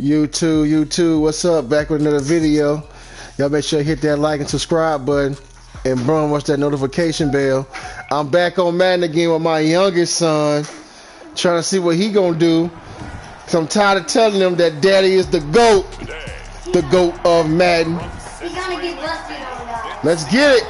You too. What's up? Back with another video. Y'all make sure you hit that like and subscribe button. And boom, watch that notification bell. I'm back on Madden again with my youngest son. Trying to see what he gonna do. Cause I'm tired of telling him that daddy is the GOAT. The GOAT of Madden. He's gonna get busted on that. Let's get it.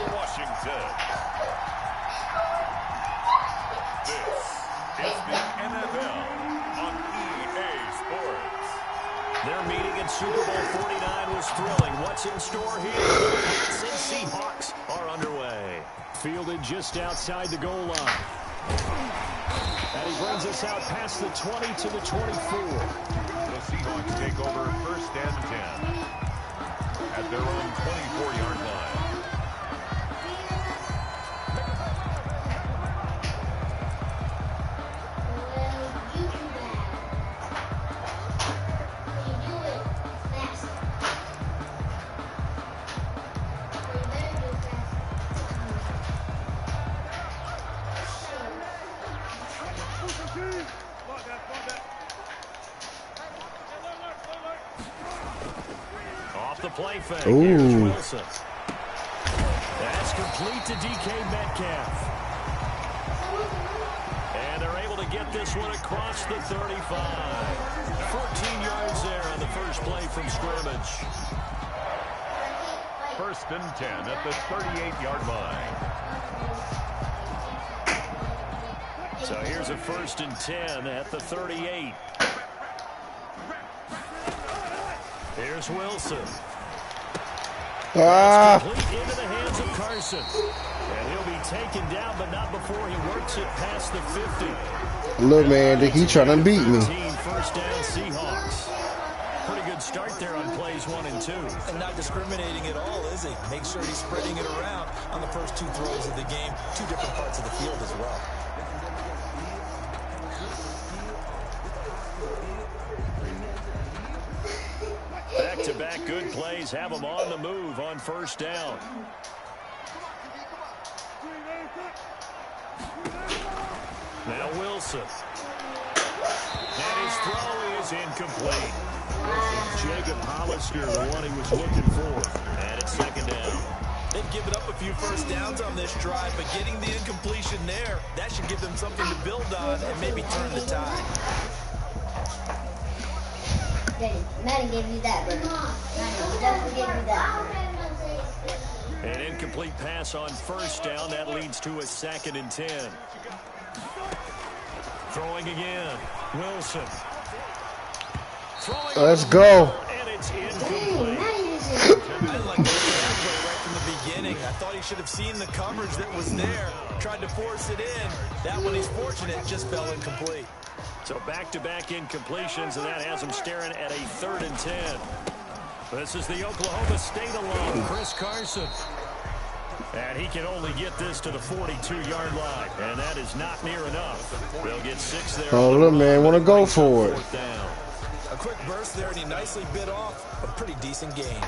Their meeting in Super Bowl 49 was thrilling. What's in store here? Pats and Seahawks are underway. Fielded just outside the goal line. And he brings us out past the 20 to the 24. The Seahawks take over 1st and 10 at their own 24-yard line. Off the play fake. Ooh. Here's Wilson. That's complete to DK Metcalf. And they're able to get this one across the 35. 14 yards there on the first play from scrimmage. 1st and 10 at the 38-yard line. So here's a 1st and 10 at the 38. Here's Wilson. Complete into the hands of Carson. And he'll be taken down, but not before he works it past the 50. Look, man, he trying to beat me. 1st down Seahawks. Pretty good start there on plays 1 and 2. And not discriminating at all, is he? Make sure he's spreading it around on the first 2 throws of the game. 2 different parts of the field as well. Back-to-back good plays have them on the move on 1st down. Now Wilson. And his throw is incomplete. Jacob Hollister, the one he was looking for. And it's 2nd down. They've given up a few 1st downs on this drive, but getting the incompletion there, that should give them something to build on and maybe turn the tide. Madden gave you that, brother. Madden definitely gave you that. An incomplete pass on 1st down. That leads to a 2nd and 10. Throwing again. Wilson. Let's go. And it's incomplete. I didn't like the play right from the beginning. I thought he should have seen the coverage that was there. Tried to force it in. That one, he's fortunate, just fell incomplete. So back-to-back incompletions, and that has him staring at a 3rd and 10. This is the Oklahoma State alum, Chris Carson. And he can only get this to the 42-yard line, and that is not near enough. They'll get 6 there. Oh, look, man, want to go for it. A quick burst there, and he nicely bit off a pretty decent gain.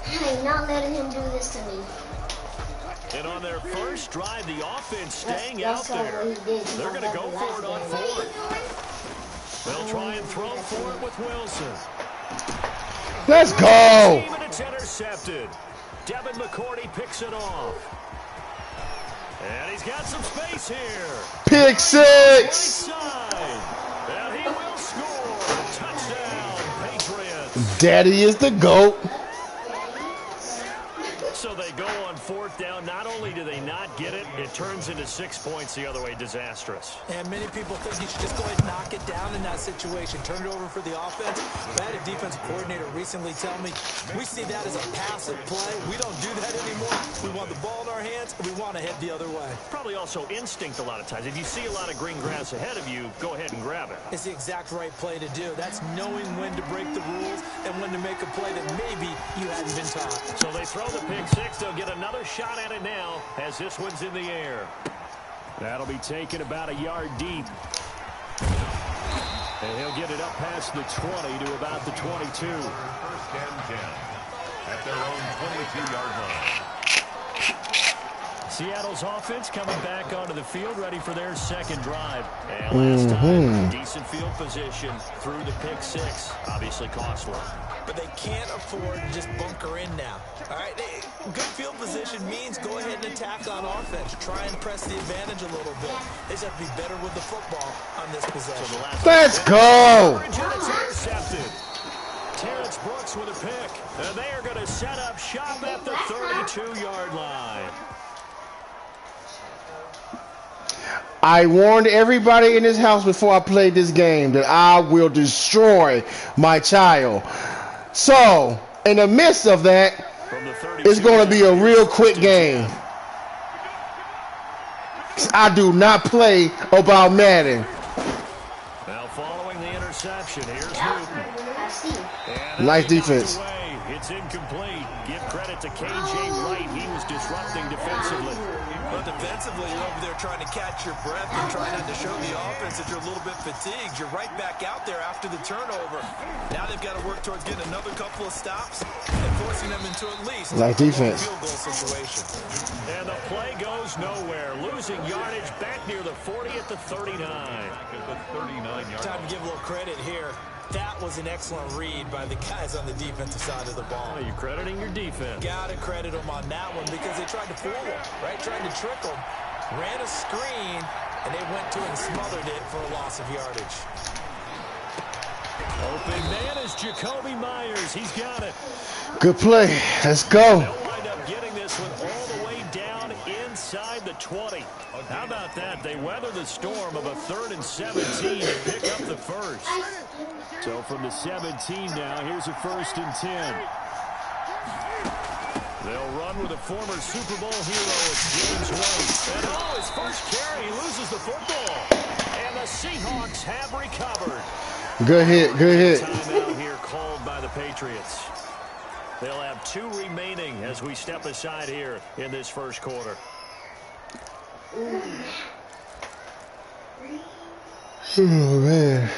I am not letting him do this to me. And on their first drive, the offense staying out there. They're going to go for it on 4th. They'll try and throw for it with Wilson. Let's go. And it's intercepted. Devin McCourty picks it off. And he's got some space here. Pick 6. And he will score. Touchdown, Patriots. Daddy is the GOAT. So they go on 4th down. Not only do they not get it, it turns into 6 points the other way. Disastrous. And many people think you should just go ahead and knock it down in that situation. Turn it over for the offense. I had a defensive coordinator recently tell me, we see that as a passive play. We don't do that anymore. We want the ball in our hands, and we want to head the other way. Probably also instinct a lot of times. If you see a lot of green grass ahead of you, go ahead and grab it. It's the exact right play to do. That's knowing when to break the rules and when to make a play that maybe you hadn't been taught. So they throw the pick 6. They'll get another shot at it now as this one's in the air. That'll be taken about a yard deep. And he'll get it up past the 20 to about the 22. 1st and 10 at their own 22-yard line. Seattle's offense coming back onto the field, ready for their second drive. And last time, decent field position through the pick six. Obviously costly. But they can't afford to just bunker in now. All right, good field position means go ahead and attack on offense. Try and press the advantage a little bit. They just have to be better with the football on this possession. Let's go. Intercepted. Terrence Brooks with a pick. And they are going to set up shop at the 32-yard line. I warned everybody in this house before I played this game that I will destroy my child. So, in the midst of that, it's going to be a real quick game. I do not play about Madden. Now following the interception, here's Newton. Nice defense. It's incomplete. Give credit to KJ Wright. He was disrupting defensively. But defensively, you're over there trying to catch your breath and trying not to show the offense that you're a little bit fatigued. You're right back out there after the turnover. Now they've got to work towards getting another couple of stops and forcing them into at least like defense. A field goal situation. And the play goes nowhere. Losing yardage back near the 40 at the 39. Time to give a little credit here. That was an excellent read by the guys on the defensive side of the ball. You're crediting your defense. Got to credit them on that one because they tried to fool them, right? Tried to trick them. Ran a screen, and they went to and smothered it for a loss of yardage. Open man is Jacoby Myers. He's got it. Good play. Let's go. They'll wind up getting this one all the way down inside the 20. How about that? They weather the storm of a 3rd and 17 and pick up the first. So from the 17 now, here's a 1st and 10. They'll run with a former Super Bowl hero, James White. And his first carry, he loses the football. And the Seahawks have recovered. Good hit, good hit. Timeout here called by the Patriots. They'll have 2 remaining as we step aside here in this first quarter. Oh, man.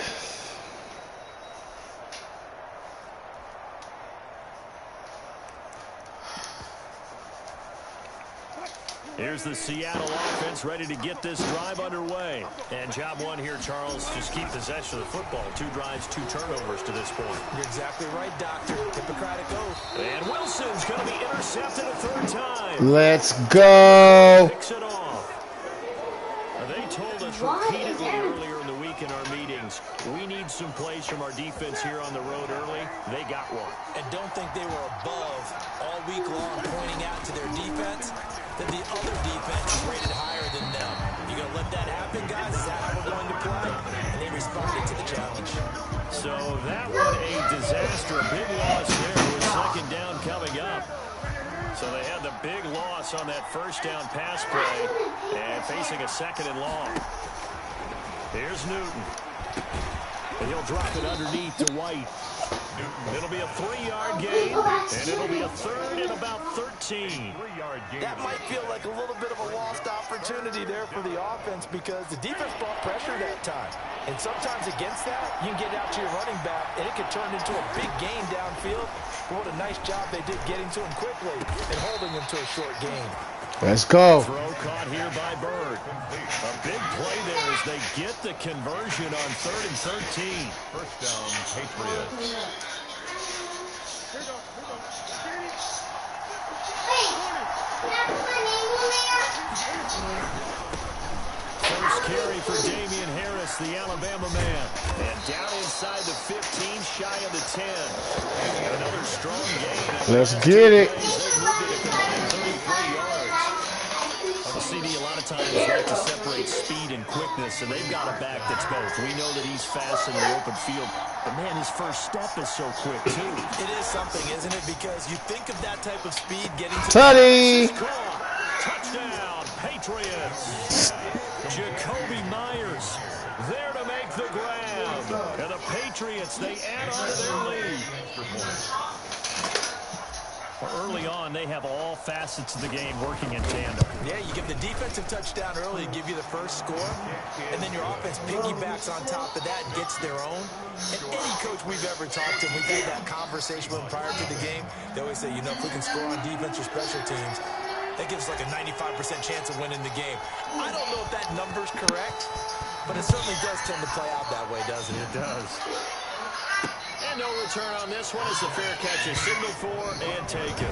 Here's the Seattle offense ready to get this drive underway. And job one here, Charles, just keep possession of the football. 2 drives, 2 turnovers to this point. You're exactly right, Doctor. Hippocratic oath. And Wilson's going to be intercepted a 3rd time. Let's go. Picks it off. They told us repeatedly earlier in the week in our meetings, we need some plays from our defense here on the road early. They got one. And don't think they were above all week long pointing out to their defense that the other defense is rated higher than them. You going to let that happen, guys? Is that how we're going to play? And they responded to the challenge. So that one a disaster. A big loss there with 2nd down coming up. So they had the big loss on that 1st down pass play and facing a 2nd and long. Here's Newton. And he'll drop it underneath to White. It'll be a 3-yard gain, and it'll be a 3rd and about 13. That might feel like a little bit of a lost opportunity there for the offense because the defense brought pressure that time. And sometimes against that, you can get out to your running back, and it could turn into a big gain downfield. But what a nice job they did getting to him quickly and holding him to a short gain. Let's go. Throw caught here by Bird. A big play there as they get the conversion on 3rd and 13. First down, Patriots. First carry for Damian Harris, the Alabama man. And down inside the 15, shy of the 10. Another strong gain. Let's get it. CD, a lot of times like to separate speed and quickness, and they've got a back that's both. We know that he's fast in the open field, but man, his first step is so quick too. It is something, isn't it? Because you think of that type of speed getting to Tutty. Touchdown, Patriots. Jacoby Myers there to make the grab. And the Patriots, they add on to their lead. Early on, they have all facets of the game working in tandem. Yeah, you give the defensive touchdown early to give you the first score, and then your offense piggybacks on top of that and gets their own. And any coach we've ever talked to, we've had that conversation with them prior to the game. They always say, you know, if we can score on defense or special teams, that gives like a 95% chance of winning the game. I don't know if that number's correct, but it certainly does tend to play out that way, doesn't it? It does. And no return on this one as the fair catch is signaled for and taken.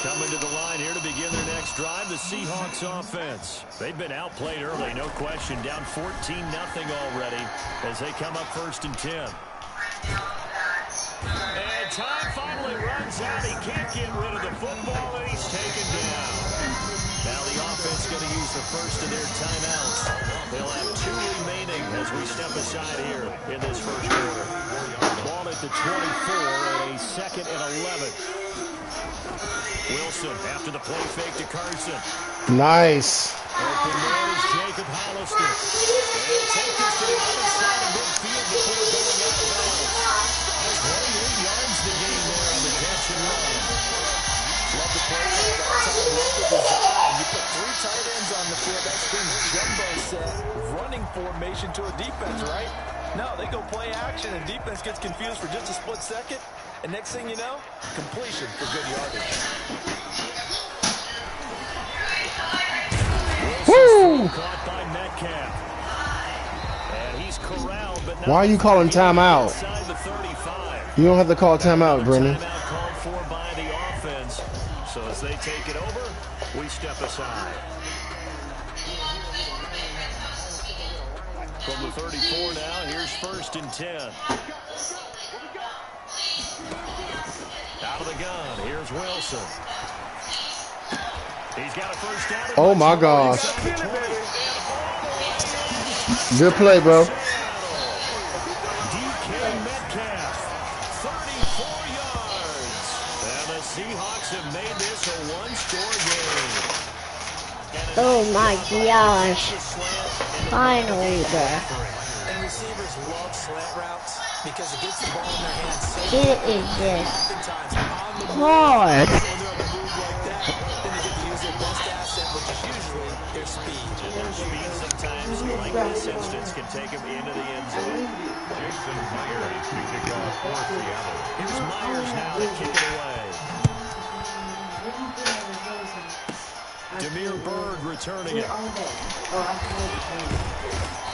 Coming to the line here to begin their next drive, the Seahawks offense. They've been outplayed early, no question. Down 14-0 already as they come up 1st and 10. And time finally runs out. He can't get rid of the football, and he's taken down. Now the offense going to use the first of their timeouts. They'll have 2 remaining as we step aside here in this first quarter. Ball at the 24, and a 2nd and 11. Wilson after the play fake to Carson. Nice. Open man is Jacob Hollister. They'll take this to the other side of midfield before going out of bounds. 28 yards the game there on the catch and run. Love the play. Love the design. You put 3 tight ends on the field. That screams jumbo set. Running formation to a defense, right? No, they go play action, and defense gets confused for just a split second. And next thing you know, completion for good yardage. Woo! Caught by Metcalf. And he's corralled, but Why are you calling timeout? inside the 35. You don't have to call timeout, Brendan. Timeout called for by the offense. So as they take it over, we step aside. From the 34 now, here's 1st and 10. Out of the gun, here's Wilson. He's got a first down. Oh my gosh. Good play, bro. DK Metcalf, 34 yards. And the Seahawks have made this a one-score game. Oh my gosh. Finally, bro. And receivers love slant routes because it gets the ball in their hands so It is just oftentimes on the move. hard. When they're on the move like that, then they get to use their best asset, which is usually their speed. Their speed sometimes, like this instance, can take them into the end zone. Jason Myers to kick off for Seattle. Here's Myers now to kick it away. Demir Bird returning it.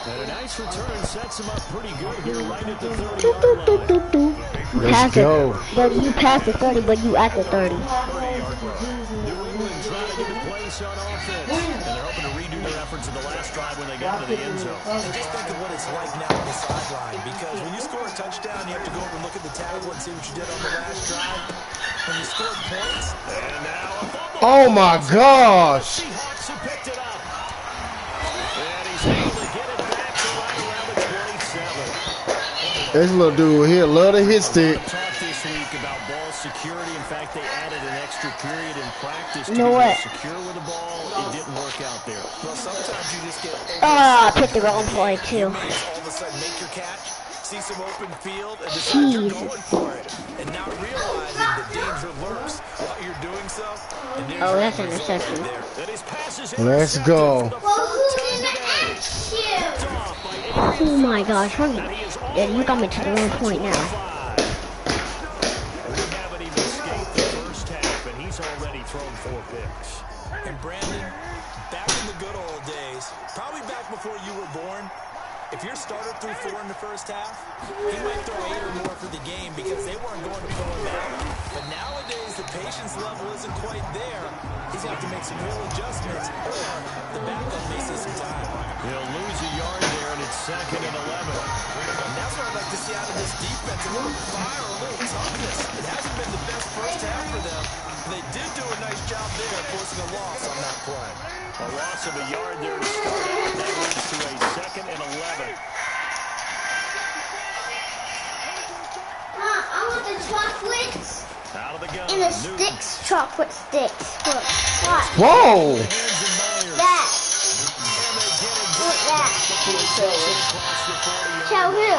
And a nice return sets him up pretty good here right at the 30-yard line. Let's go. But you passed the 30, but you at the 30. 30-yard line. New England trying to get a place on offense. And they're hoping to redo their efforts in the last drive when they got into the end zone. And just think of what it's like now on the sideline, because when you score a touchdown, you have to go over and look at the table and see what you did on the last drive. When you scored points, And now a fumble. Oh my gosh. Seahawks have picked it up. And he's able to get it back to right around the 27. This little dude here love to hit stick. Talk this week about ball security. In fact, they added an extra period in practice to You know get what? secure with the ball. It didn't work out there. well, sometimes you just get Oh, I picked the wrong play, too. all of a sudden make your catch, see some open field, and decide you're Jesus. going for it. And not realizing the danger lurks while you're doing so. And there's Oh, your that's an result interception. there. And his pass is Let's intercepted go. for the third time today. Picked off by Adrian Oh my gosh, Phillips. And he is all yeah, you the got way me to the past wrong point now. 25. We haven't even escaped the first half, and he's already thrown 4 picks. And Brandon, back in the good old days, probably back before you were born, if your starter threw 4 in the first half, he might throw 8 or more for the game because they weren't going to pull him out. But nowadays, the patience level isn't quite there. He's got to make some real adjustments, or the backup may see some time. He'll lose a yard there, and it's 2nd and 11. And that's what I'd like to see out of this defense, a little fire, a little toughness. It hasn't been the best first half for them. They did do a nice job there forcing a loss on that play. A loss of a yard there to start out. That leads to a 2nd and 11. I want the chocolates Out of the gun. and the Newton. sticks, chocolate sticks. Look, what? Whoa. Hands and Myers. That. And they get it Look back that. across the 40-yard Tell who?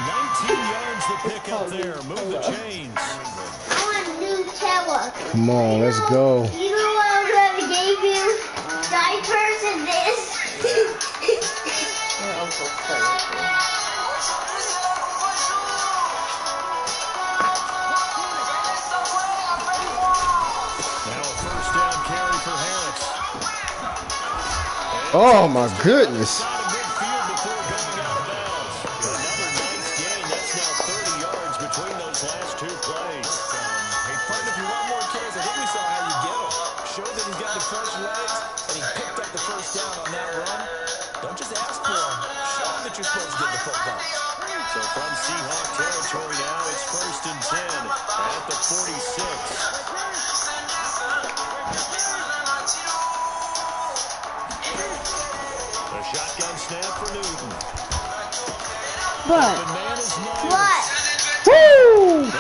19 yards to pick up there. Move the chains. I want Nutella. Come on, let's go. You know what I already gave you? Diapers and this. Now a first down carry for Harris. Oh my goodness. Side of midfield before going out of bounds. Another nice gain. That's now 30 yards between those last two plays. Hey, partner, if you want more carries, I think we saw how you get him. Show that he's got the fresh legs, and he picked up the first down on that run. Don't just ask for him. Show him that you're supposed to get the football. So from Seahawk territory now, it's 1st and 10 at the 46. A shotgun snap for Newton. What? The man is Myers. What? Woo! To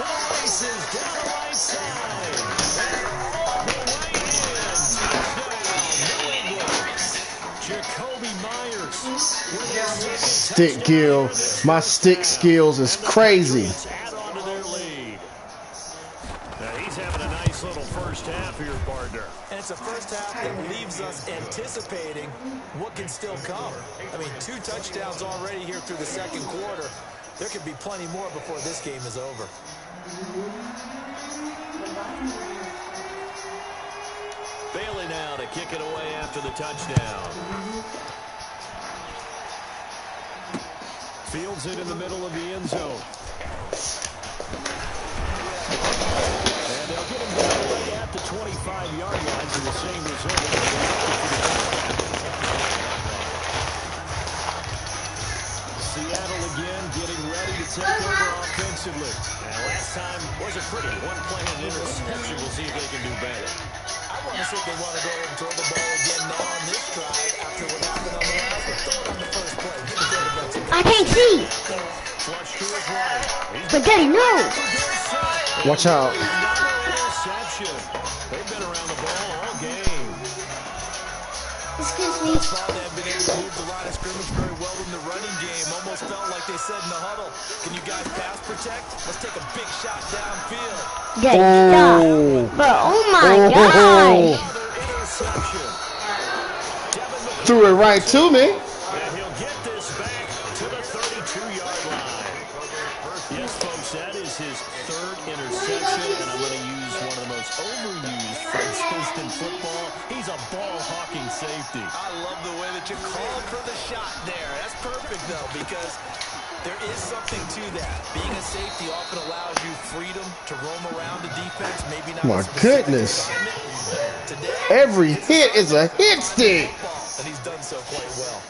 the races, down the right side. The right hand. Touchdown, New England. Jacoby Myers. with his second Stick touchdown. gill. My stick skills is crazy. Add on to their lead. Now he's having a nice little first half here, partner. And it's a first half that leaves us anticipating what can still come. I mean, 2 touchdowns already here through the second quarter. There could be plenty more before this game is over. Bailey now to kick it away after the touchdown. Fields it in the middle of the end zone. And they'll get him down right at the 25-yard line for the same result. Seattle again getting ready to take over offensively. And last time was a pretty one-play interception. We'll see if they can do better. I want to see if they want to go ahead and throw the ball again now on this drive after what happened on the last one. Throw it on the first play. Get the quarterback some I can't see. Flush to his right. Spaghetti, no. Watch out. Interception. They've been around the ball all game. Excuse me. They have been able to move the line of scrimmage very well in the running game. Almost felt like they said in the huddle, can you guys pass protect? Let's take a big shot downfield. Good stuff. Bro, oh my gosh. Another interception. Threw it right to me. And he'll get this back to the 32-yard line. Yes, folks, that is his 3rd interception, and I'm going to use one of the most overused phrases in football. He's a ball-hawking safety. I love the way that you called for the shot there. That's perfect, though, because there is something to that. Being a safety often allows you freedom to roam around the defense. Maybe not. My a specific goodness. assignment. Today, Every hit is a hit stick. and he's done so quite well.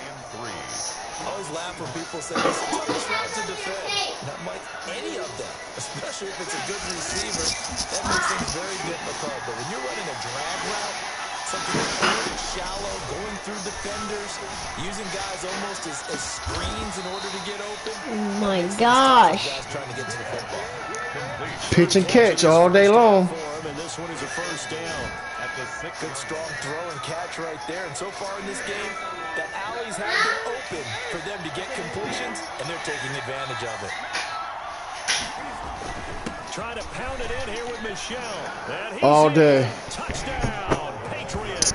I always laugh when people say, this is the toughest route to defend. And I'm like, any of them, especially if it's a good receiver, that makes things very difficult. But when you're running a drag route, something that's very shallow, going through defenders, using guys almost as screens in order to get open. Oh my gosh. Guys trying to get to the football. Pitch and catch all day long. For him, and this one is a first down. Good strong throw and catch right there. And so far in this game, the alleys have been open for them to get completions, and they're taking advantage of it. Trying to pound it in here with Michelle. And he's All in. day. Touchdown, Patriots.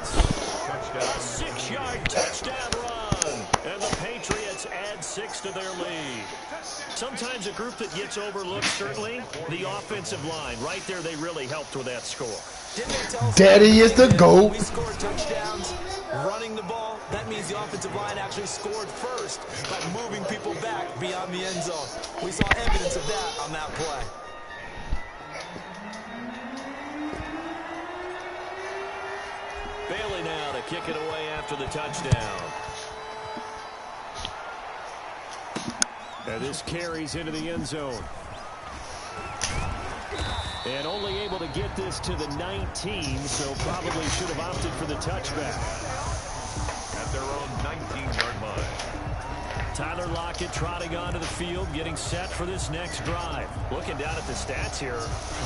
A 6-yard touchdown run. And the Patriots add 6 to their lead. Sometimes a group that gets overlooked, certainly, the offensive line. Right there, they really helped with that score. Didn't they tell us Daddy is the GOAT. we scored touchdowns running the ball? That means the offensive line actually scored first by moving people back beyond the end zone. We saw evidence of that on that play. Bailey now to kick it away after the touchdown. And this carries into the end zone. And only able to get this to the 19, so probably should have opted for the touchback. At their own 19-yard line. Tyler Lockett trotting onto the field, getting set for this next drive. Looking down at the stats here,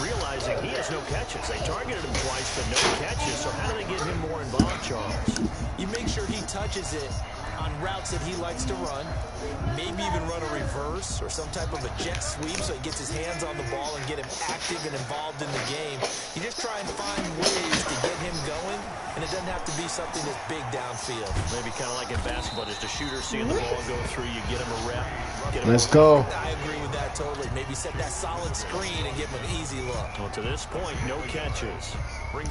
realizing he has no catches. They targeted him twice, but no catches. So how do they get him more involved, Charles? You make sure he touches it on routes that he likes to run, maybe even run a reverse or some type of a jet sweep so he gets his hands on the ball and get him active and involved in the game. You just try and find ways to get him going, and it doesn't have to be something that's big downfield. Maybe kind of like in basketball, just a shooter seeing the ball go through, you get him a rep. Let's go. I agree with that totally. Maybe set that solid screen and give him an easy look. Well, to this point, no catches.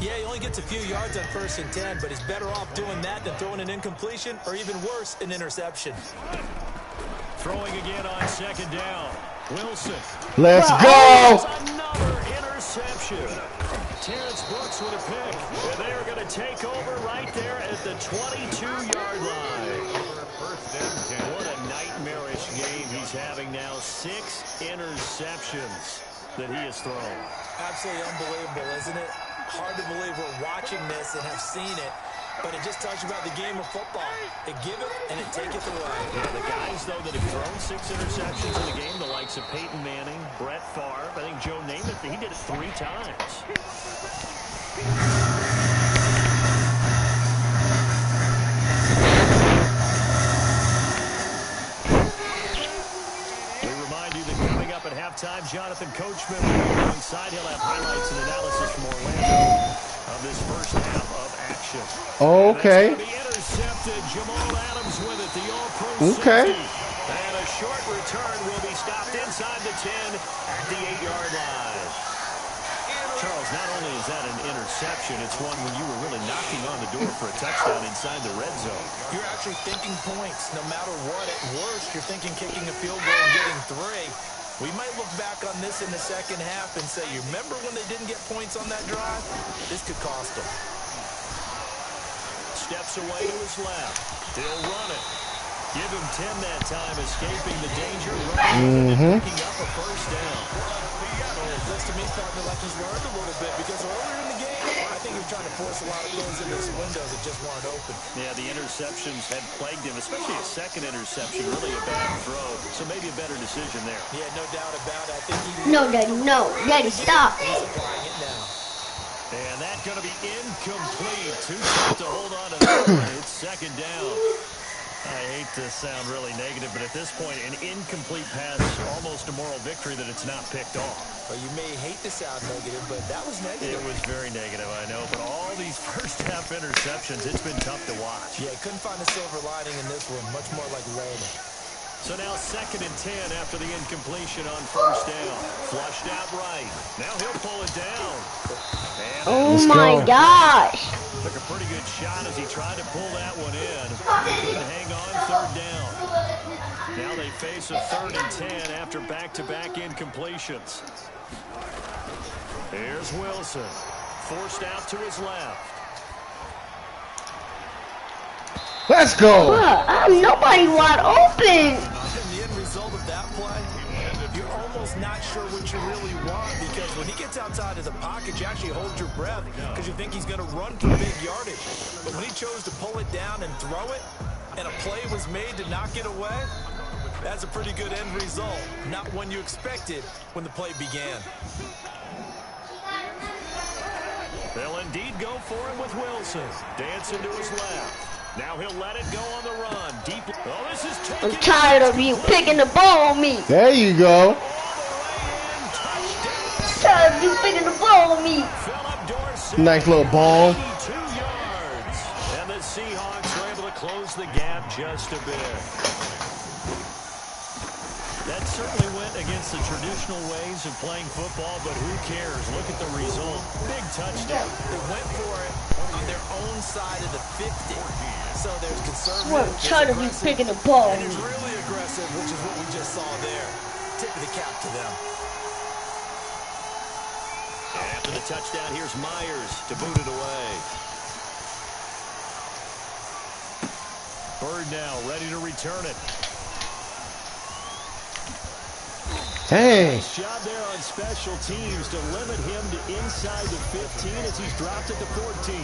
Yeah, he only gets a few yards on 1st and 10, but he's better off doing that than throwing an incompletion or even worse, an interception. Throwing again on 2nd down. Wilson. Let's go. Another interception. Terrence Brooks with a pick. And they are going to take over right there at the 22-yard line. What a nightmarish game he's having now. 6 interceptions that he has thrown. Absolutely unbelievable, isn't it? Hard to believe we're watching this and have seen it, but it just tells you about the game of football. It give it and it take it away. Yeah, the guys, though, that have thrown 6 interceptions in the game, the likes of Peyton Manning, Brett Favre, I think Joe Namath, he did it 3 times. We remind you that coming up at halftime, Jonathan Coachman will be alongside. He'll have highlights and analysis from Orlando of this first half of action. Okay. Be intercepted. Jamal Adams with it, the all-pro Okay. safety. And a short return will be stopped inside the 10 at the 8-yard line. Charles, not only is that an interception, it's one when you were really knocking on the door for a touchdown inside the red zone. You're actually thinking points no matter what. At worst, you're thinking kicking a field goal and getting 3. We might look back on this in the second half and say, you remember when they didn't get points on that drive? This could cost them. Steps away to his left. He'll run it. Give him 10 that time, escaping the danger, running and picking up a first down. Looks to me starting like he's learned a little bit because earlier in the game, I think he was trying to force a lot of throws in his windows that just weren't open. Yeah, the interceptions had plagued him, especially a second interception, really a bad throw. So maybe a better decision there. Yeah, no doubt about it. I think he No, Daddy, no. Daddy, stop. He's applying it now. And that's going to be incomplete. Too tough to hold on to that one. It's 2nd down. I hate to sound really negative, but at this point, an incomplete pass, almost a moral victory that it's not picked off. Well, you may hate to sound negative, but that was negative. It was very negative, I know. But all these first-half interceptions, it's been tough to watch. Yeah, couldn't find a silver lining in this one. Much more like learning. So now 2nd and 10 after the incompletion on 1st down. Flushed out right. Now he'll pull it down. And Oh my gosh. took a pretty good shot as he tried to pull that one in. Couldn't hang on 3rd down. Now they face a 3rd and 10 after back-to-back incompletions. Here's Wilson. Forced out to his left. Let's go. Nobody wide open. And the end result of that play, you're almost not sure what you really want because when he gets outside of the pocket, you actually hold your breath because you think he's going to run for big yardage. But when he chose to pull it down and throw it, and a play was made to knock it away, that's a pretty good end result. Not one you expected when the play began. They'll indeed go for it with Wilson. Dancing to his left. Now he'll let it go on the run. Deep. Oh, this is taken. I'm tired of you picking the ball on me. There you go. Tired of you picking the ball on me. Nice little ball. 2 yards. And the Seahawks are able to close the gap just a bit. That certainly went against the traditional ways of playing football, but who cares? Look at the result. Big touchdown. They went for it on their own side of the 50. So there's conservative. I'm tired of you picking the ball on And me. it's really aggressive, which is what we just saw there. Tip of the cap to them. And after the touchdown, here's Myers to boot it away. Bird now ready to return it. Dang. Nice job there on special teams to limit him to inside the 15 as he's dropped at the 14.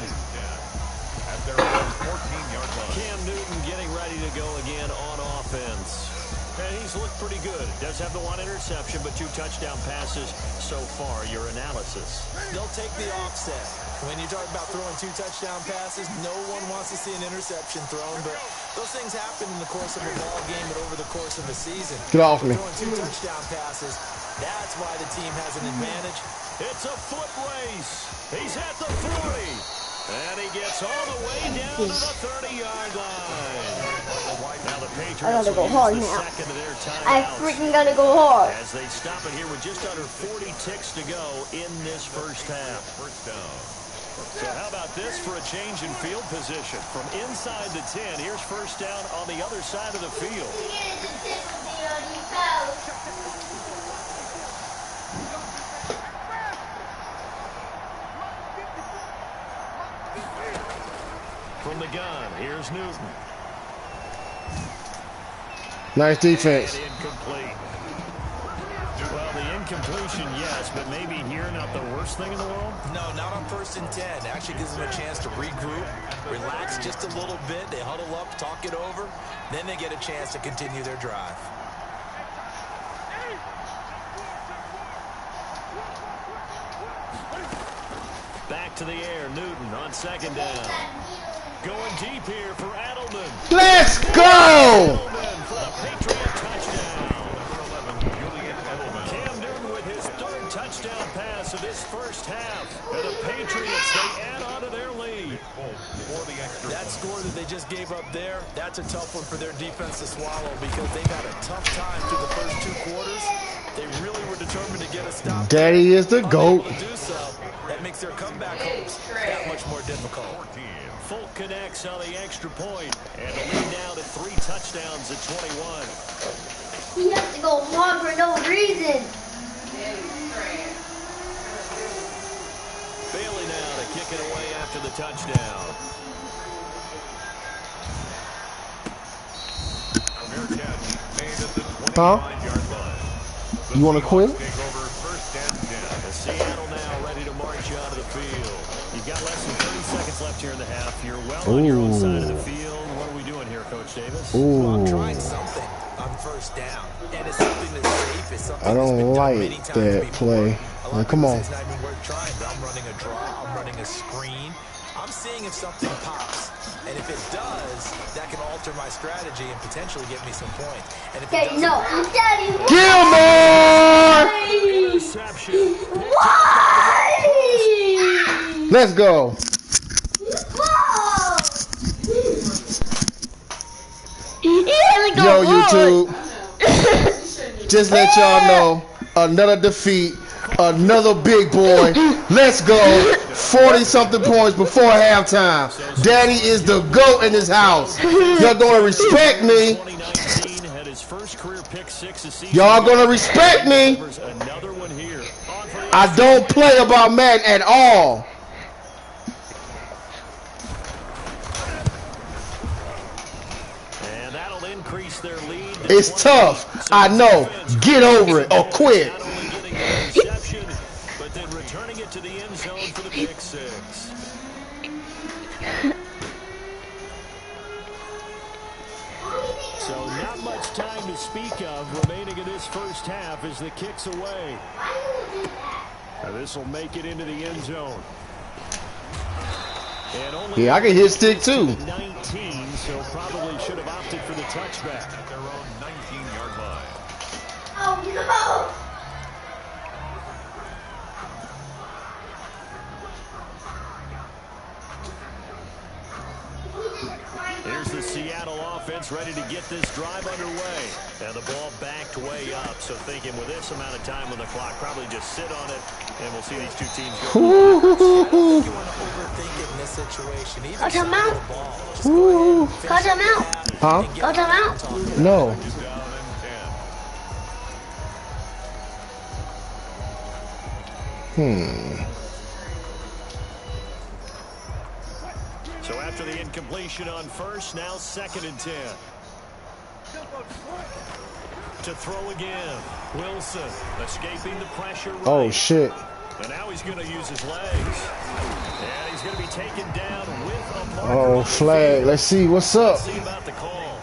At their own 14-yard line. Cam Newton getting ready to go again on offense. And he's looked pretty good. Does have the 1 interception, but 2 touchdown passes so far. Your analysis. They'll take the offset. When you talk about throwing 2 touchdown passes, no one wants to see an interception thrown, but Those things happen in the course of a ball game and over the course of a season. Get off me. Throwing 2 touchdown passes, that's why the team has an advantage. It's a foot race. He's at the 40. And he gets all the way down to the 30-yard line. Now the Patriots I gotta go will hard use the now. second of their I timeouts freaking gotta go hard. as they stop it here with just under 40 ticks to go in this first half. First down. So how about this for a change in field position? From inside the 10, here's first down on the other side of the field. From the gun, here's Newton. Nice defense. And incomplete. Well, the incompletion, yes, but maybe here not the worst thing in the world? No, not on 1st and 10. Actually gives them a chance to regroup, relax just a little bit. They huddle up, talk it over. Then they get a chance to continue their drive. Back to the air, Newton on second down. Going deep here for Adelman. Let's go! Adelman for the Patriot touchdown. Cam Newton with his 3rd touchdown pass of this first half. And the Patriots, they add on to their lead. That score that they just gave up there, that's a tough one for their defense to swallow because they've had a tough time through the first 2 quarters. They really were determined to get a stop. Daddy is the GOAT. Unable to do so, that makes their comeback hopes that much more difficult. Folk connects on the extra point, and the lead now to 3 touchdowns at 21. He has to go hard for no reason. Bailey now to kick it away after the touchdown. Huh? You want to quit? Seattle now ready to march out of the field. You've got less than 30 seconds left here in the half. You're well on your own side of the field. What are we doing here, Coach Davis? Well, I'm trying something on 1st down. And it's something that's safe. It's something I that's been don't done like many times that before. play. A lot Now, of come people on. say it's not even worth trying, but I'm running a draw. I'm running a screen. I'm seeing if something pops. And if it does, that can alter my strategy and potentially get me some points. And if it Okay, doesn't, no, Daddy. Gilmore! Interception. Why? Let's go. Whoa! He has to Yo, go hard. YouTube. Just let y'all know, another defeat, another big boy. Let's go. 40-something points before halftime. Daddy is the GOAT in this house. Y'all gonna respect me. 2019 had his first career pick 6 this season. Y'all gonna respect me. Another one here. On for the I don't play about Madden at all. And that'll increase their lead. It's tough. I know. Get over it or quit. Not only getting the reception, but then returning it to the end zone for the pick 6. So not much time to speak of remaining in this first half as the kick's away. This will make it into the end zone. And only Yeah, I can hit stick too. 19, so probably should have opted for the touchback. At their own 19-yard line. Oh, no. Here's the Seattle offense ready to get this drive underway. And the ball backed way up. So thinking with this amount of time on the clock, probably just sit on it, and we'll see these two teams go. you want to overthink it in this situation. Either Cut him side of out. the ball. Just go ahead and finish Cut him the out. half Huh? and get Cut him back out. to talking. No. Down and 10. So after the incompletion on first, now 2nd and 10. To throw again. Wilson escaping the pressure. Right. Oh, shit. And now he's going to use his legs. And he's going to be taken down with a marker Oh, on the flag. field. Let's see. What's up? Let's see about the call.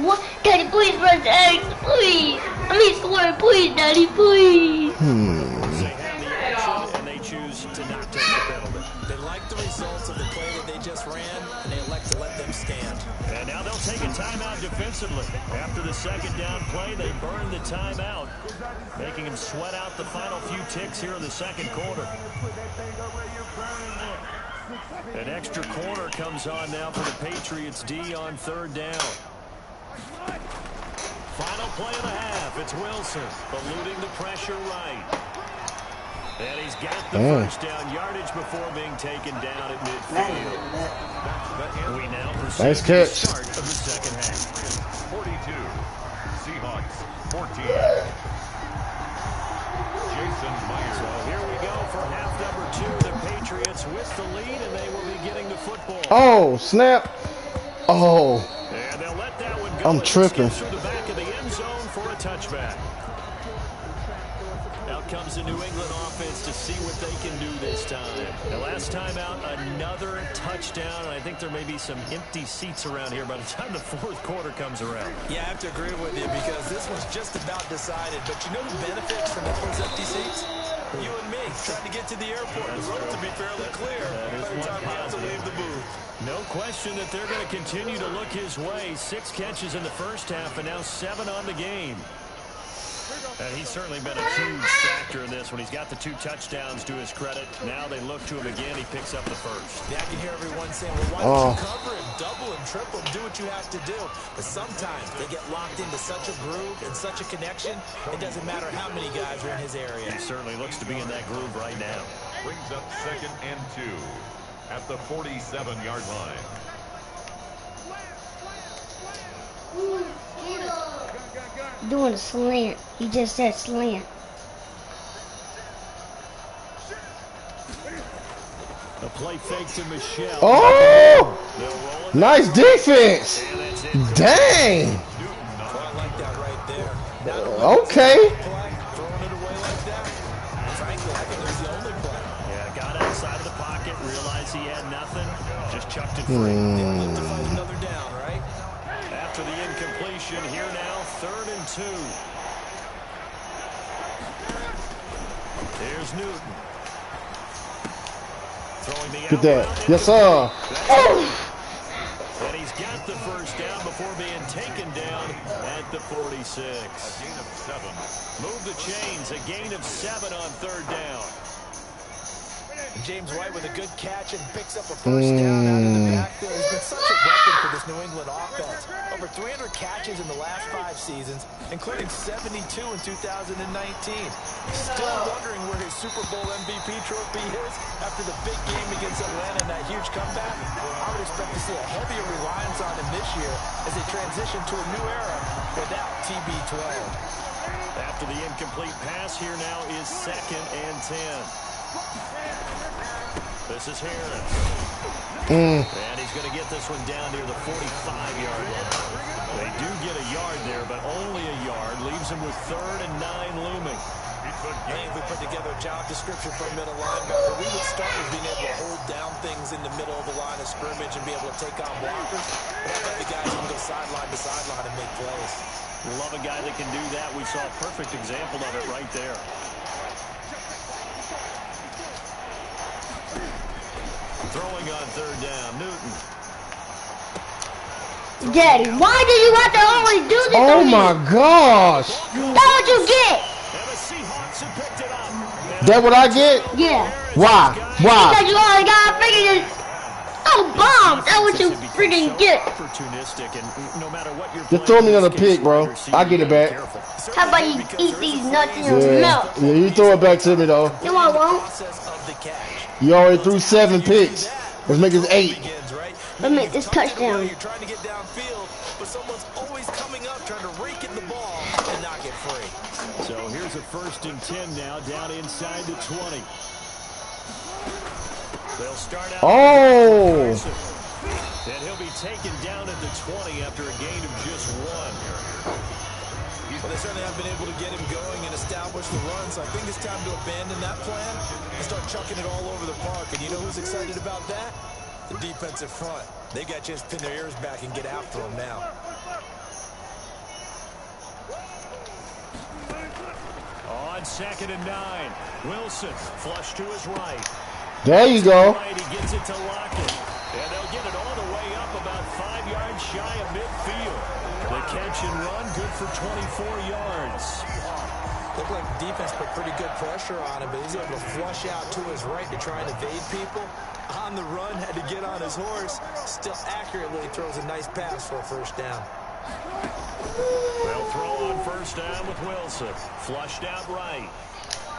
What? Daddy, please press X, please. I mean, score, please, Daddy, please. They have the action, and they choose to not take the penalty. They like the results of the play that they just ran, and they elect to let them stand. And now they'll take a timeout defensively. After the second down play, they burn the timeout, making him sweat out the final few ticks here in the second quarter. An extra corner comes on now for the Patriots D on third down. Final play of the half. It's Wilson eluding the pressure right. And he's got the first down yardage before being taken down at midfield. We now proceed nice to catch. the start of the second half. 42. Seahawks 14. Jason Myers. So here we go for half number 2. The Patriots with the lead, and they will be getting the football. Oh, snap. Oh. And they'll let that one go. I'm tripping. Through the back of the end zone for a touchback. Out comes the New England offense to see what they can do this time. The last time out, another touchdown, and I think there may be some empty seats around here by the time the fourth quarter comes around. Yeah, I have to agree with you because this one's just about decided. But you know who benefits from all those empty seats? You and me, trying to get to the airport. The road to be fairly clear by the time we have to leave the booth. No question that they're going to continue to look his way. 6 catches in the first half and now 7 on the game. And he's certainly been a huge factor in this when he's got the 2 touchdowns to his credit. Now they look to him again. He picks up the first. Yeah, I can hear everyone saying, well, why don't you cover him, double him, triple him, do what you have to do. But sometimes they get locked into such a groove and such a connection, it doesn't matter how many guys are in his area. He certainly looks to be in that groove right now. Brings up 2nd and 2 at the 47-yard line. Doing a slant. He just said slant. A play fake to Michelle. Oh! Nice defense. Dang. I like that right there. Okay. Throwing it away like that. Frankly, I think it was the only play. Yeah, got outside of the pocket, realized he had nothing, just chucked it free. They look to find another down, right? After the incompletion, here now, 3rd and 2. Here's Newton. Throwing the Get that. out Yes, sir. And he's got the first down before being taken down at the 46. A gain of 7. Move the chains, a gain of 7 on 3rd down. James White with a good catch and picks up a first down out of the backfield. He's been such a weapon for this New England offense. Over 300 catches in the last 5 seasons, including 72 in 2019. Still wondering where his Super Bowl MVP trophy is after the big game against Atlanta and that huge comeback. I would expect to see a heavier reliance on him this year as they transition to a new era without TB12. After the incomplete pass, here now is 2nd and 10. This is Harris. And he's going to get this one down near the 45-yard line. They do get a yard there, but only a yard. Leaves him with 3rd and 9 looming. I think if we put together a job description for a middle linebacker, we would start with being able to hold down things in the middle of the line of scrimmage and be able to take on blockers. But I love the guys who can go sideline to sideline and make plays. Love a guy that can do that. We saw a perfect example of it right there. Throwing on 3rd down, Newton. Daddy, why do you have to always do this? Oh my gosh. That's what you get. And the Seahawks have picked it up. That what I get? Yeah. Why? Why? Because you always got freaking bomb. That's what you freaking get. Opportunistic, and no matter what you're Just throw me another pick, bro. I get it back. How about you eat these nuts in your mouth? Yeah, you throw it back to me though. No, I won't. You already threw 7 picks. Let's make it 8. Let's make this touchdown. You're trying to get downfield, but someone's always coming up trying to rake in the ball and knock it free. So here's a 1st and 10 now, down inside the 20. They'll start out. Oh! And he'll be taken down at the 20 after a gain of just 1. Well, they certainly haven't been able to get him going and establish the run, so I think it's time to abandon that plan and start chucking it all over the park. And you know who's excited about that? The defensive front. They got to just pin their ears back and get after him now. On 2nd and 9, Wilson flush to his right. There you go. Right, he gets it to Lockett. And they'll get it all the way up about 5 yards shy of midfield. The catch and run, good for 24 yards. Looked like the defense put pretty good pressure on him, but he's able to flush out to his right to try and evade people. On the run, had to get on his horse. Still accurately throws a nice pass for a first down. They'll throw on first down with Wilson. Flushed out right.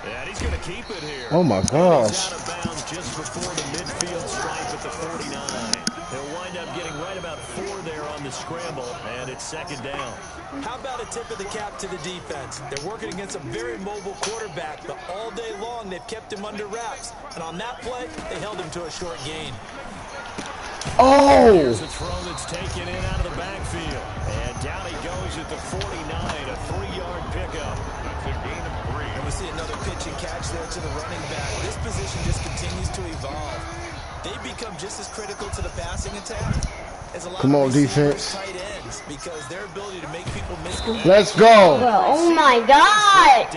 And he's going to keep it here. Oh, my gosh. He's out of bounds just before the midfield stripe at the 49. He'll wind up getting right about 4 there on the scramble, and it's second down. How about a tip of the cap to the defense? They're working against a very mobile quarterback, but all day long they've kept him under wraps. And on that play, they held him to a short gain. Oh! Here's a throw that's taken in out of the backfield. And down he goes at the 49, a 3-yard pickup. That's a gain of 3. And we see another pitch and catch there to the running back. This position just continues to evolve. They become just as critical to the passing attack as a lot Come of on, defense. tight ends, because their ability to make people miss. Let's go. Oh my God.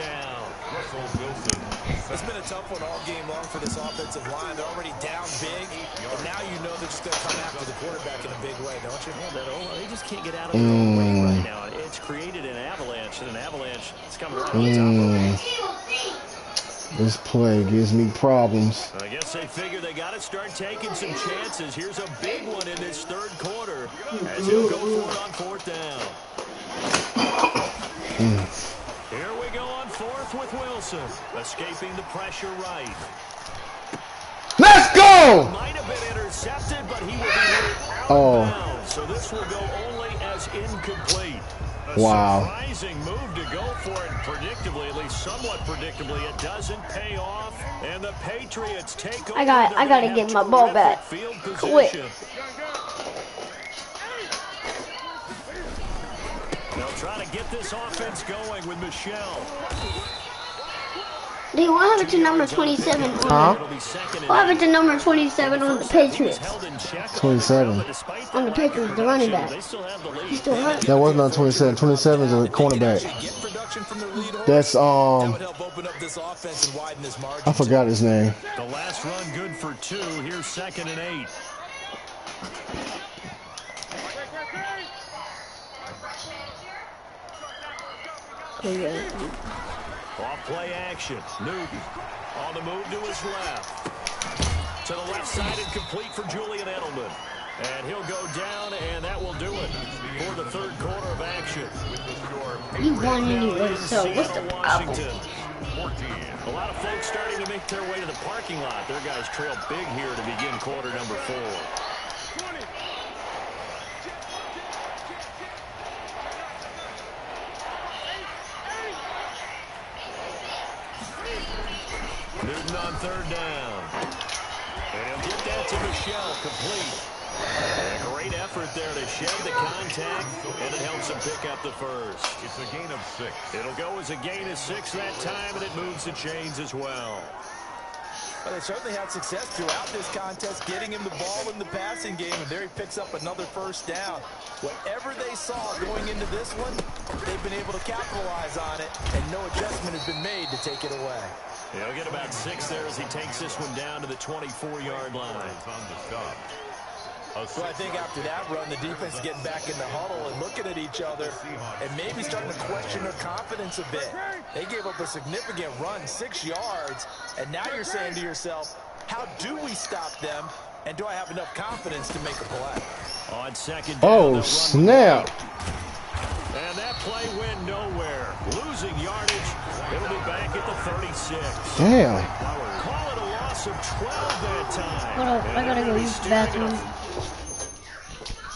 It's been a tough one all game long for this offensive line. They're already down big, and now you know they're just going to come after the quarterback in a big way, don't you? They just can't get out of their own way right now. It's created an avalanche, and an avalanche is coming right on top of it. This play gives me problems. I guess they figure they got to start taking some chances. Here's a big one in this third quarter as he'll go for it on fourth down. Here we go on fourth with Wilson, escaping the pressure right. Let's go! Might have been intercepted, but he will be hit out of bounds. So this will go only as incomplete. A surprising move to go for it. Predictably, at least somewhat predictably, it doesn't pay off. And the Patriots take over. I gotta get my ball back. Quick. They'll try to get this offense going with Michelle. Dude, what happened to number 27? Huh? What happened to number 27 on the Patriots? 27. On the Patriots, the running back. He's still hurt. That was not 27. 27 is a cornerback. That's I forgot his name. The last run good for 2. Here's 2nd and 8. Off play action. Newton on the move to his left. To the left side and complete for Julian Edelman. And he'll go down, and that will do it for the third quarter of action. You won anyway, so what's the problem? A lot of folks starting to make their way to the parking lot. Their guys trail big here to begin quarter number 4. Newton on third down. And he'll get that to Michelle, complete. And a great effort there to shed the contact, and it helps him pick up the first. It's a gain of 6. It'll go as a gain of 6 that time, and it moves the chains as well. Well, they certainly had success throughout this contest, getting him the ball in the passing game, and there he picks up another first down. Whatever they saw going into this one, they've been able to capitalize on it, and no adjustment has been made to take it away. He'll get about 6 there as he takes this one down to the 24-yard line. So I think after that run, the defense is getting back in the huddle and looking at each other and maybe starting to question their confidence a bit. They gave up a significant run, 6 yards, and now you're saying to yourself, how do we stop them, and do I have enough confidence to make a play? On second down, oh, snap. And that play went nowhere. Losing yardage. It'll be back at the 36. Damn. Call it a loss of 12 that time. Hold on, I gotta go use the bathroom.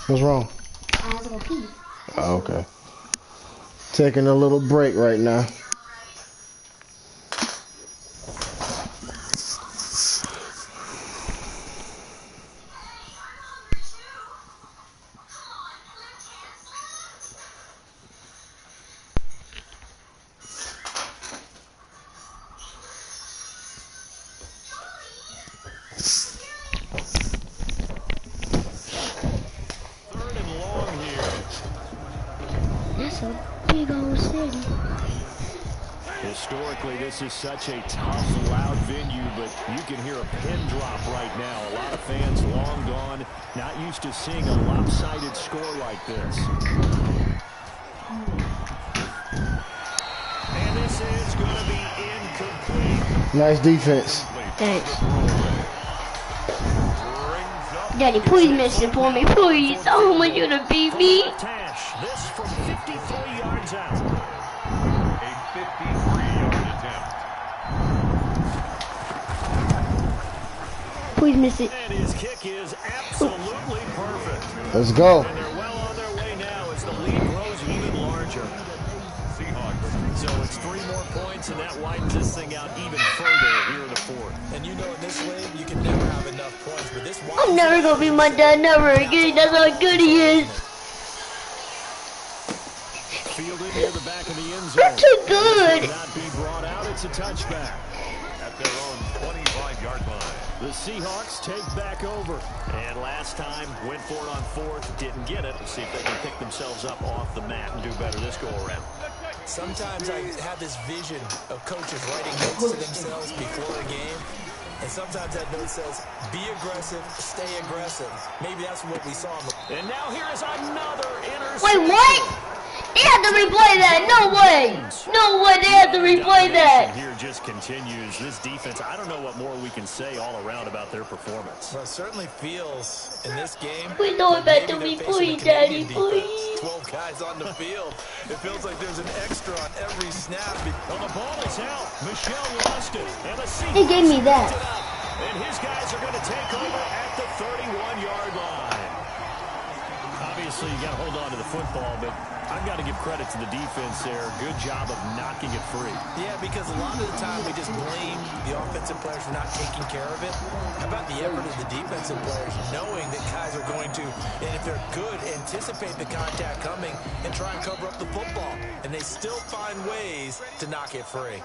What's wrong? I have to go pee. Oh, okay. Taking a little break right now. That's a big old city. Historically, this is such a tough, loud venue, but you can hear a pin drop right now. A lot of fans long gone, not used to seeing a lopsided score like this. And this is going to be incomplete. Nice defense. Thanks. Daddy, please miss it for me, please. Oh, my, you're gonna beat me. This from 53 yards out. A 53-yard attempt. Please miss it. And his kick is absolutely perfect. Let's go. And they're well on their way now as the lead grows even larger. Seahawks. So it's 3 more points, and that widens this thing out even further here in the 4th. And you know in this league, you can never have enough points, but this I'm never gonna be my dad, never again. That's how good he is. Fielded near the back of the end zone. You're too good. Not be brought out. It's a touchback. At their own 25-yard line. The Seahawks take back over. And last time, went for it on 4th, didn't get it. Let's see if they can pick themselves up off the mat and do better this go-around. Sometimes I have this vision of coaches writing notes to themselves before a game. And sometimes that note says, be aggressive, stay aggressive. Maybe that's what we saw. And now here is another interception. Wait, what? They have to replay that. No way. No way. They have to replay that. Here just continues. This defense, I don't know what more we can say all around about their performance. Well, it certainly feels in this game. We know it better than me, please, Daddy, 12 guys on the field. It feels like there's an extra on every snap. Well, the ball is out. Michelle lost it. And the Seahawks They gave me that. And his guys are going to take over at the 31-yard line. Obviously, you got to hold on to the football, but I've got to give credit to the defense there. Good job of knocking it free. Yeah, because a lot of the time we just blame the offensive players for not taking care of it. How about the effort of the defensive players, knowing that guys are going to, and if they're good, anticipate the contact coming and try and cover up the football. And they still find ways to knock it free.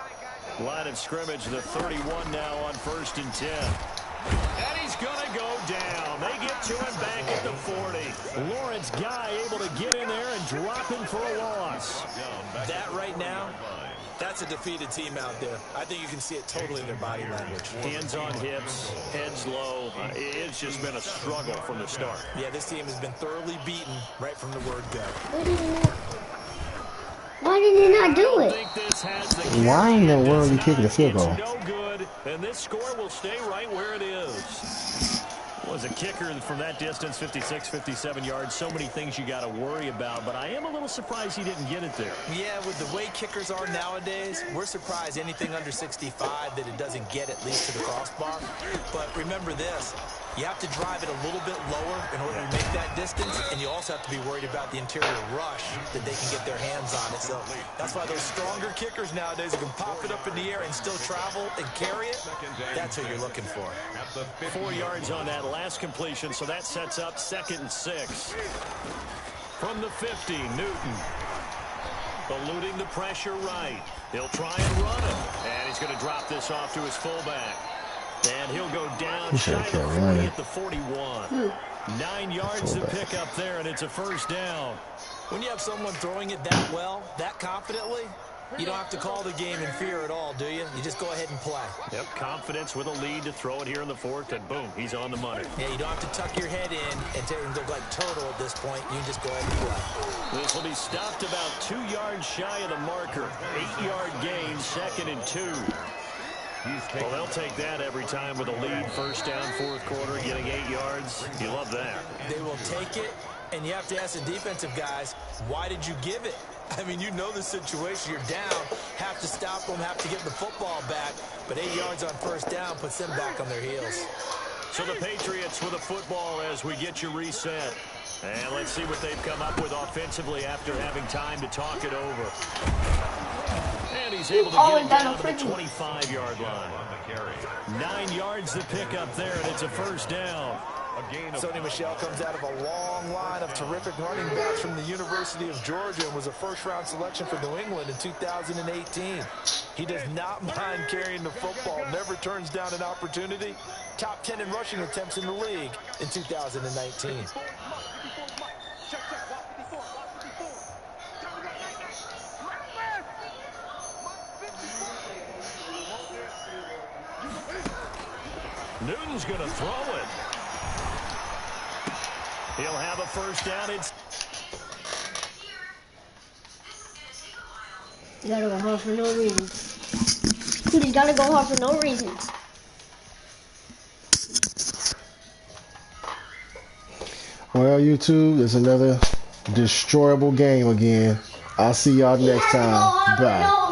Line of scrimmage, the 31 now on 1st and 10. And he's going to go down. They get to him back at the 40. Lawrence Guy able to get in there and drop him for a loss. That right now, that's a defeated team out there. I think you can see it totally in their body language. Hands on hips, heads low. It's just been a struggle from the start. Yeah, this team has been thoroughly beaten right from the word go. Why did they not do it? Why in the world are you kicking the field goal? No good, and this score will stay right where it is. Was a kicker from that distance, 56, 57 yards. So many things you got to worry about, but I am a little surprised he didn't get it there. Yeah, with the way kickers are nowadays, we're surprised anything under 65 that it doesn't get at least to the crossbar. But remember this, you have to drive it a little bit lower in order to make that distance, and you also have to be worried about the interior rush that they can get their hands on it. So that's why those stronger kickers nowadays who can pop it up in the air and still travel and carry it, that's what you're looking for. 4 yards on that last completion, so that sets up 2nd and 6. From the 50, Newton. Eluding the pressure right. He'll try and run it. And he's going to drop this off to his fullback. And he'll go down shy of the 40 at the 41. 9 yards to pick up there, and it's a 1st down. When you have someone throwing it that well, that confidently, you don't have to call the game in fear at all, do you? You just go ahead and play. Yep, confidence with a lead to throw it here in the 4th, and boom, he's on the money. Yeah, you don't have to tuck your head in and look like turtle at this point. You can just go ahead and play. This will be stopped about 2 yards shy of the marker. 8-yard gain, 2nd and 2. Well, they'll take that every time with a lead. 1st down, 4th quarter, getting 8 yards. You love that. They will take it, and you have to ask the defensive guys, why did you give it? I mean, you know the situation. You're down, have to stop them, have to get the football back. But 8 yards on 1st down puts them back on their heels. So the Patriots with the football as we get you reset. And let's see what they've come up with offensively after having time to talk it over. And he's able to get it down to the 25-yard line. 9 yards to pick up there, and it's a 1st down. Sonny Michel comes out of a long line of terrific running backs from the University of Georgia and was a 1st-round selection for New England in 2018. He does not mind carrying the football, never turns down an opportunity. Top 10 in rushing attempts in the league in 2019. Newton's going to throw it. He'll have a first down. You gotta go hard for no reason. You just gotta go hard for no reason. Well, YouTube, it's another destroyable game again. I'll see y'all next time. Bye.